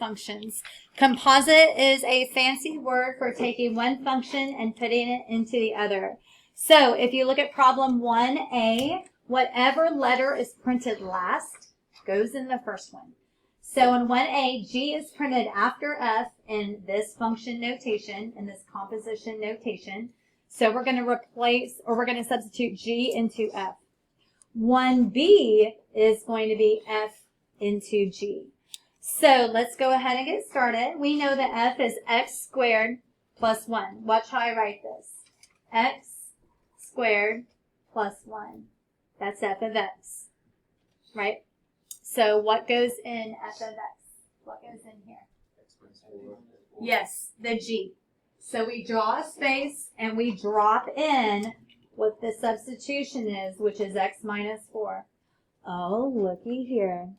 functions. Composite is a fancy word for taking one function and putting it into the other. So if you look at problem 1A, whatever letter is printed last goes in the first one. So in 1A, G is printed after F in this function notation, in this composition notation. So we're going to replace, or we're going to substitute G into F. 1B is going to be F into G. So let's go ahead and get started. We know that F is x squared plus 1. Watch how I write this. X squared plus 1. That's F of x, right? So what goes in F of x? What goes in here? Yes, the G. So we draw a space and we drop in what the substitution is, which is x minus 4. Oh, looky here.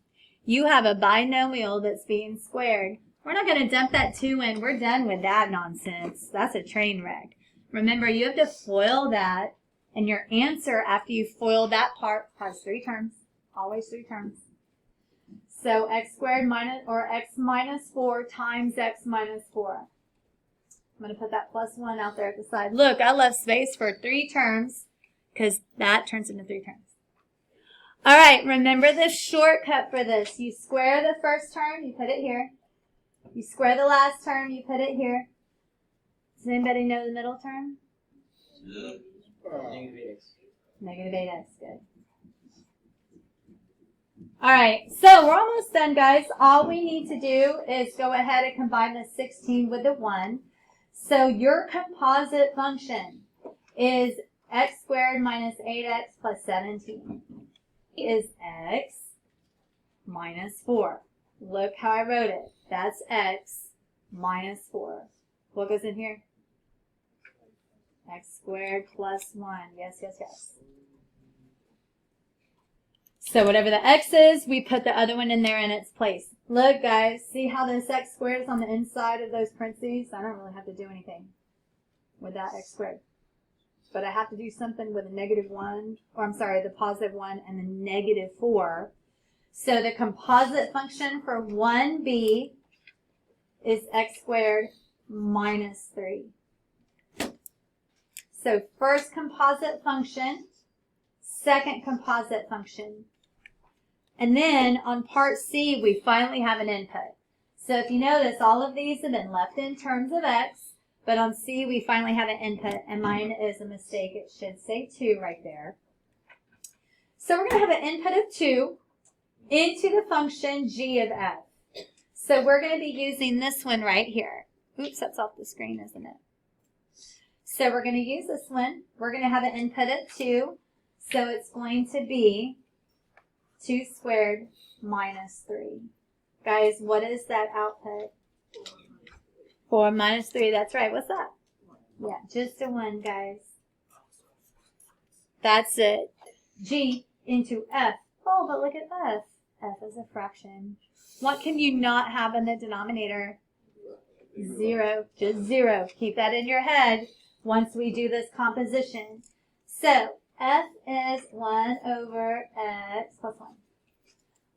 You have a binomial that's being squared. We're not going to dump that 2 in. We're done with that nonsense. That's a train wreck. Remember, you have to FOIL that, and your answer after you FOIL that part has 3 terms. Always 3 terms. So x squared minus, or x minus 4 times x minus 4. I'm going to put that plus 1 out there at the side. Look, I left space for 3 terms because that turns into 3 terms. All right, remember the shortcut for this. You square the first term, you put it here. You square the last term, you put it here. Does anybody know the middle term? Negative 8x. Negative 8x, good. All right, so we're almost done, guys. All we need to do is go ahead and combine the 16 with the 1. So your composite function is x squared minus 8x plus 17. Is x minus 4. Look how I wrote it. That's x minus 4. What goes in here? X squared plus 1. Yes, yes, yes. So whatever the x is, we put the other one in there in its place. Look, guys, see how this x squared is on the inside of those parentheses? I don't really have to do anything with that x squared. But I have to do something with a negative 1, or I'm sorry, the positive 1 and the negative 4. So the composite function for 1b is x squared minus 3. So first composite function, second composite function. And then on part C, we finally have an input. So if you notice, all of these have been left in terms of x. But on C, we finally have an input, and mine is a mistake. It should say 2 right there. So we're going to have an input of 2 into the function g of f. So we're going to be using this one right here. Oops, that's off the screen, isn't it? So we're going to use this one. We're going to have an input of 2. So it's going to be 2 squared minus 3. Guys, what is that output? 4 minus 3, that's right. What's that? Yeah, just a 1, guys. That's it. G into F. Oh, but look at F. F is a fraction. What can you not have in the denominator? 0. Just 0. Keep that in your head once we do this composition. So, F is 1 over x plus 1.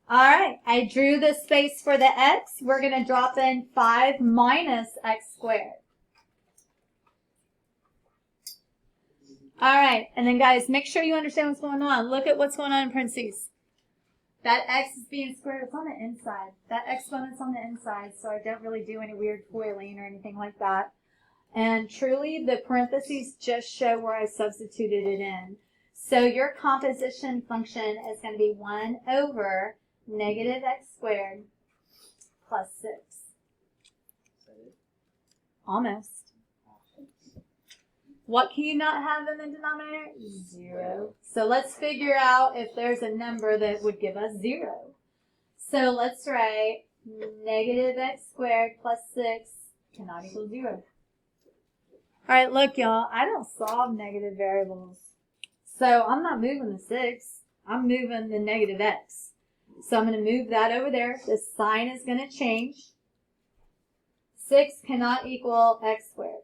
All right, I drew the space for the x. We're going to drop in 5 minus x squared. All right, and then guys, make sure you understand what's going on. Look at what's going on in parentheses. That x is being squared. It's on the inside. That exponent's on the inside, so I don't really do any weird foiling or anything like that. And truly, the parentheses just show where I substituted it in. So your composition function is going to be 1 over negative x squared plus 6. Almost. What can you not have in the denominator? 0. So let's figure out if there's a number that would give us 0. So let's write negative x squared plus 6 cannot equal 0. All right, look, y'all, I don't solve negative variables. So I'm not moving the 6. I'm moving the negative x. So I'm going to move that over there. The sign is going to change. 6 cannot equal x squared.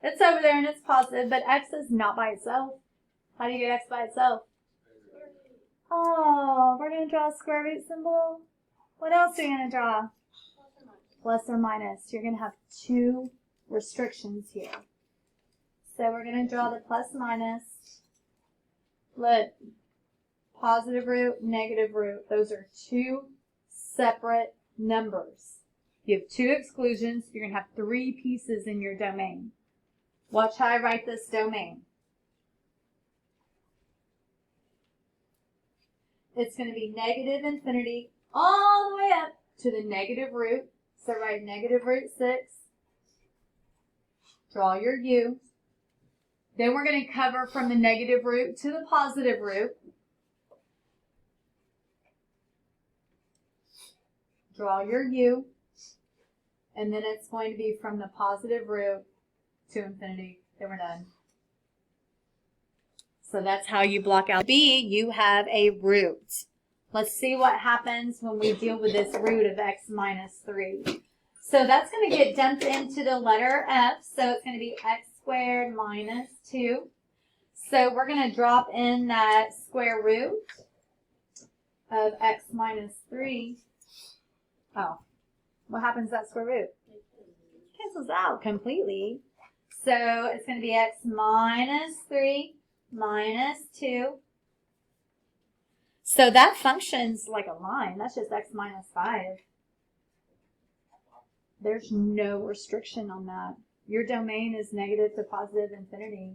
It's over there and it's positive, but x is not by itself. How do you get x by itself? Oh, we're going to draw a square root symbol. What else are you going to draw? plus or minus. You're going to have two restrictions here. So we're going to draw the plus minus. Look, positive root, negative root. Those are two separate numbers. You have two exclusions. You're going to have three pieces in your domain. Watch how I write this domain. It's going to be negative infinity all the way up to the negative root. So write negative root 6. Draw your U. Then we're going to cover from the negative root to the positive root. Draw your U. And then it's going to be from the positive root to infinity. Then we're done. So that's how you block out B. You have a root. Let's see what happens when we deal with this root of x minus 3. So that's going to get dumped into the letter F. So it's going to be x squared minus 2. So we're going to drop in that square root of x minus 3. Oh, what happens to that square root? Cancels out completely. So it's going to be x minus 3 minus 2. So that functions like a line. That's just x minus 5. There's no restriction on that. Your domain is negative to positive infinity.